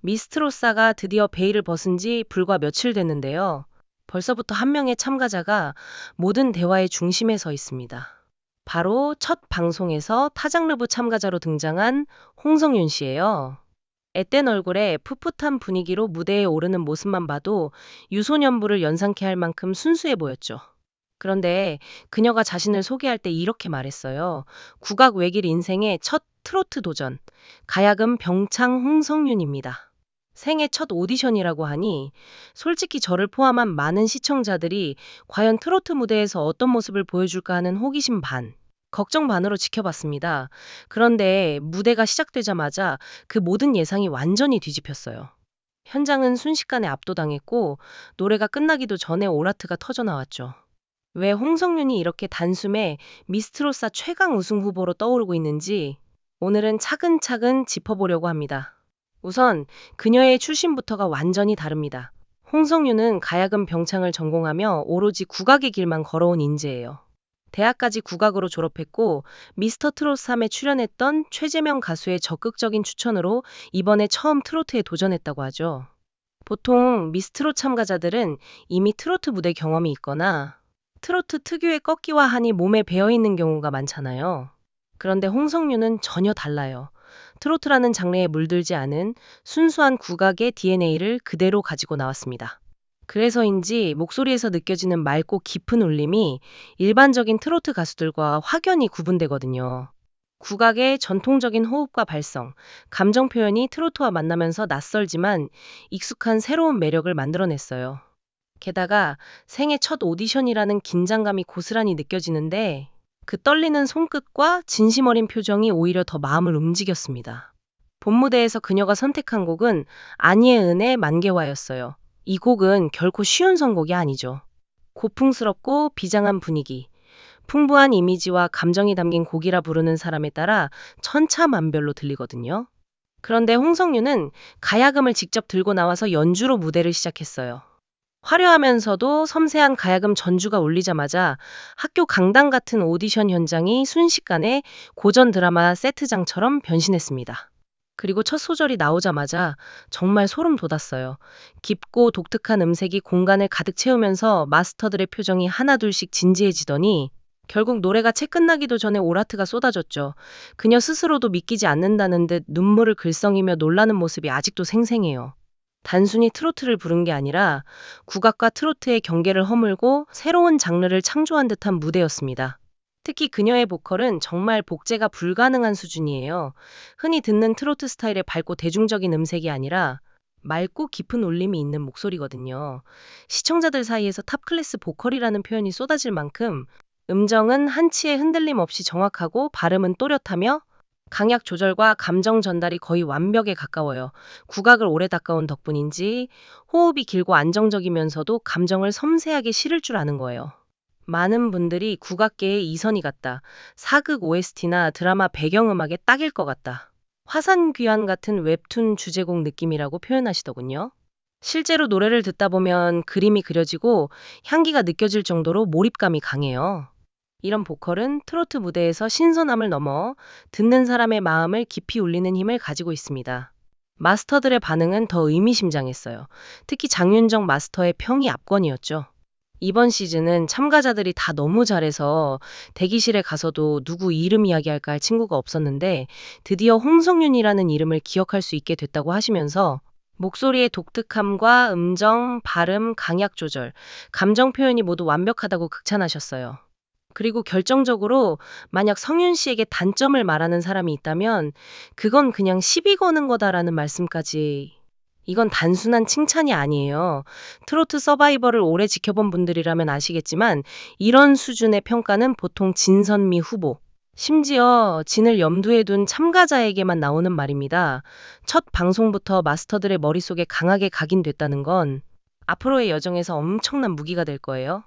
미스트로사가 드디어 베일을 벗은 지 불과 며칠 됐는데요. 벌써부터 한 명의 참가자가 모든 대화의 중심에 서 있습니다. 바로 첫 방송에서 타장르부 참가자로 등장한 홍성윤 씨예요. 앳된 얼굴에 풋풋한 분위기로 무대에 오르는 모습만 봐도 유소년부를 연상케 할 만큼 순수해 보였죠. 그런데 그녀가 자신을 소개할 때 이렇게 말했어요. 국악 외길 인생의 첫 트로트 도전. 가야금 병창 홍성윤입니다. 생애 첫 오디션이라고 하니 솔직히 저를 포함한 많은 시청자들이 과연 트로트 무대에서 어떤 모습을 보여줄까 하는 호기심 반, 걱정 반으로 지켜봤습니다. 그런데 무대가 시작되자마자 그 모든 예상이 완전히 뒤집혔어요. 현장은 순식간에 압도당했고 노래가 끝나기도 전에 오라트가 터져 나왔죠. 왜 홍성윤이 이렇게 단숨에 미스트로사 최강 우승 후보로 떠오르고 있는지 오늘은 차근차근 짚어보려고 합니다. 우선 그녀의 출신부터가 완전히 다릅니다. 홍성윤은 가야금 병창을 전공하며 오로지 국악의 길만 걸어온 인재예요. 대학까지 국악으로 졸업했고 미스터 트롯 3에 출연했던 최재명 가수의 적극적인 추천으로 이번에 처음 트로트에 도전했다고 하죠. 보통 미스트롯 참가자들은 이미 트로트 무대 경험이 있거나 트로트 특유의 꺾기와 한이 몸에 배어있는 경우가 많잖아요. 그런데 홍성윤은 전혀 달라요. 트로트라는 장르에 물들지 않은 순수한 국악의 DNA를 그대로 가지고 나왔습니다. 그래서인지 목소리에서 느껴지는 맑고 깊은 울림이 일반적인 트로트 가수들과 확연히 구분되거든요. 국악의 전통적인 호흡과 발성, 감정 표현이 트로트와 만나면서 낯설지만 익숙한 새로운 매력을 만들어냈어요. 게다가 생애 첫 오디션이라는 긴장감이 고스란히 느껴지는데 그 떨리는 손끝과 진심 어린 표정이 오히려 더 마음을 움직였습니다. 본 무대에서 그녀가 선택한 곡은 안희의 은의 만개화였어요. 이 곡은 결코 쉬운 선곡이 아니죠. 고풍스럽고 비장한 분위기, 풍부한 이미지와 감정이 담긴 곡이라 부르는 사람에 따라 천차만별로 들리거든요. 그런데 홍성윤은 가야금을 직접 들고 나와서 연주로 무대를 시작했어요. 화려하면서도 섬세한 가야금 전주가 울리자마자 학교 강당 같은 오디션 현장이 순식간에 고전 드라마 세트장처럼 변신했습니다. 그리고 첫 소절이 나오자마자 정말 소름 돋았어요. 깊고 독특한 음색이 공간을 가득 채우면서 마스터들의 표정이 하나둘씩 진지해지더니 결국 노래가 채 끝나기도 전에 오라트가 쏟아졌죠. 그녀 스스로도 믿기지 않는다는 듯 눈물을 글썽이며 놀라는 모습이 아직도 생생해요. 단순히 트로트를 부른 게 아니라 국악과 트로트의 경계를 허물고 새로운 장르를 창조한 듯한 무대였습니다. 특히 그녀의 보컬은 정말 복제가 불가능한 수준이에요. 흔히 듣는 트로트 스타일의 밝고 대중적인 음색이 아니라 맑고 깊은 울림이 있는 목소리거든요. 시청자들 사이에서 탑클래스 보컬이라는 표현이 쏟아질 만큼 음정은 한치의 흔들림 없이 정확하고 발음은 또렷하며 강약 조절과 감정 전달이 거의 완벽에 가까워요. 국악을 오래 닦아온 덕분인지 호흡이 길고 안정적이면서도 감정을 섬세하게 실을 줄 아는 거예요. 많은 분들이 국악계의 이선희 같다. 사극 OST나 드라마 배경음악에 딱일 것 같다. 화산귀환 같은 웹툰 주제곡 느낌이라고 표현하시더군요. 실제로 노래를 듣다 보면 그림이 그려지고 향기가 느껴질 정도로 몰입감이 강해요. 이런 보컬은 트로트 무대에서 신선함을 넘어 듣는 사람의 마음을 깊이 울리는 힘을 가지고 있습니다. 마스터들의 반응은 더 의미심장했어요. 특히 장윤정 마스터의 평이 압권이었죠. 이번 시즌은 참가자들이 다 너무 잘해서 대기실에 가서도 누구 이름 이야기할까 할 친구가 없었는데 드디어 홍성윤이라는 이름을 기억할 수 있게 됐다고 하시면서 목소리의 독특함과 음정, 발음, 강약 조절, 감정 표현이 모두 완벽하다고 극찬하셨어요. 그리고 결정적으로 만약 성윤 씨에게 단점을 말하는 사람이 있다면 그건 그냥 시비 거는 거다라는 말씀까지. 이건 단순한 칭찬이 아니에요. 트로트 서바이벌을 오래 지켜본 분들이라면 아시겠지만 이런 수준의 평가는 보통 진선미 후보, 심지어 진을 염두에 둔 참가자에게만 나오는 말입니다. 첫 방송부터 마스터들의 머릿속에 강하게 각인됐다는 건 앞으로의 여정에서 엄청난 무기가 될 거예요.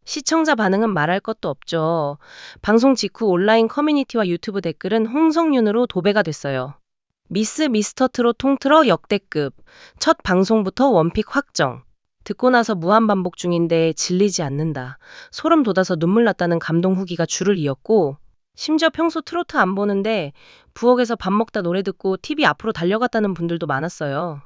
시청자 반응은 말할 것도 없죠. 방송 직후 온라인 커뮤니티와 유튜브 댓글은 홍성윤으로 도배가 됐어요. 미스 미스터 트롯 통틀어 역대급. 첫 방송부터 원픽 확정. 듣고 나서 무한반복 중인데 질리지 않는다. 소름 돋아서 눈물 났다는 감동 후기가 줄을 이었고 심지어 평소 트로트 안 보는데 부엌에서 밥 먹다 노래 듣고 TV 앞으로 달려갔다는 분들도 많았어요.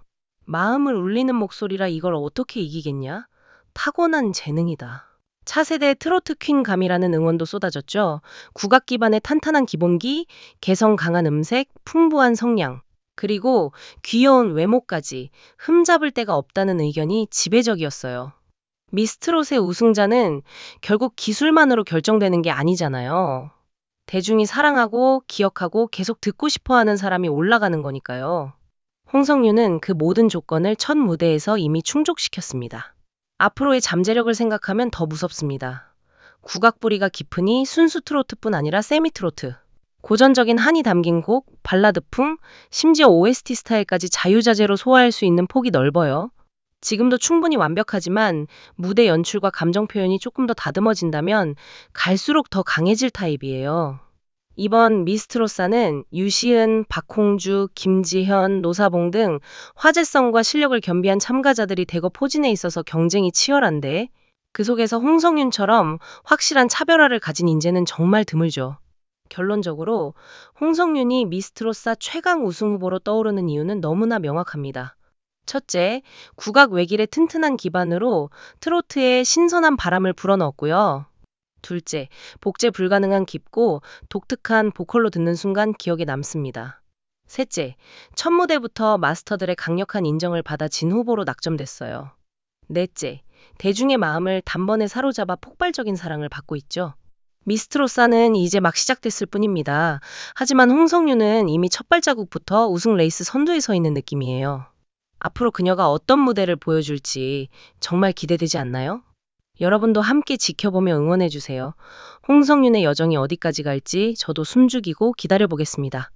마음을 울리는 목소리라 이걸 어떻게 이기겠냐? 타고난 재능이다. 차세대 트로트 퀸 감이라는 응원도 쏟아졌죠. 국악 기반의 탄탄한 기본기, 개성 강한 음색, 풍부한 성량, 그리고 귀여운 외모까지 흠잡을 데가 없다는 의견이 지배적이었어요. 미스트롯의 우승자는 결국 기술만으로 결정되는 게 아니잖아요. 대중이 사랑하고 기억하고 계속 듣고 싶어 하는 사람이 올라가는 거니까요. 홍성유는 그 모든 조건을 첫 무대에서 이미 충족시켰습니다. 앞으로의 잠재력을 생각하면 더 무섭습니다. 국악 뿌리가 깊으니 순수 트로트뿐 아니라 세미 트로트, 고전적인 한이 담긴 곡, 발라드풍, 심지어 OST 스타일까지 자유자재로 소화할 수 있는 폭이 넓어요. 지금도 충분히 완벽하지만 무대 연출과 감정 표현이 조금 더 다듬어진다면 갈수록 더 강해질 타입이에요. 이번 미스트롯사는 유시은, 박홍주, 김지현, 노사봉 등 화제성과 실력을 겸비한 참가자들이 대거 포진해 있어서 경쟁이 치열한데 그 속에서 홍성윤처럼 확실한 차별화를 가진 인재는 정말 드물죠. 결론적으로 홍성윤이 미스트롯사 최강 우승 후보로 떠오르는 이유는 너무나 명확합니다. 첫째, 국악 외길의 튼튼한 기반으로 트로트에 신선한 바람을 불어넣었고요. 둘째, 복제 불가능한 깊고 독특한 보컬로 듣는 순간 기억에 남습니다. 셋째, 첫 무대부터 마스터들의 강력한 인정을 받아 진 후보로 낙점됐어요. 넷째, 대중의 마음을 단번에 사로잡아 폭발적인 사랑을 받고 있죠. 미스트롯사는 이제 막 시작됐을 뿐입니다. 하지만 홍성유는 이미 첫 발자국부터 우승 레이스 선두에 서 있는 느낌이에요. 앞으로 그녀가 어떤 무대를 보여줄지 정말 기대되지 않나요? 여러분도 함께 지켜보며 응원해주세요. 홍성윤의 여정이 어디까지 갈지 저도 숨죽이고 기다려보겠습니다.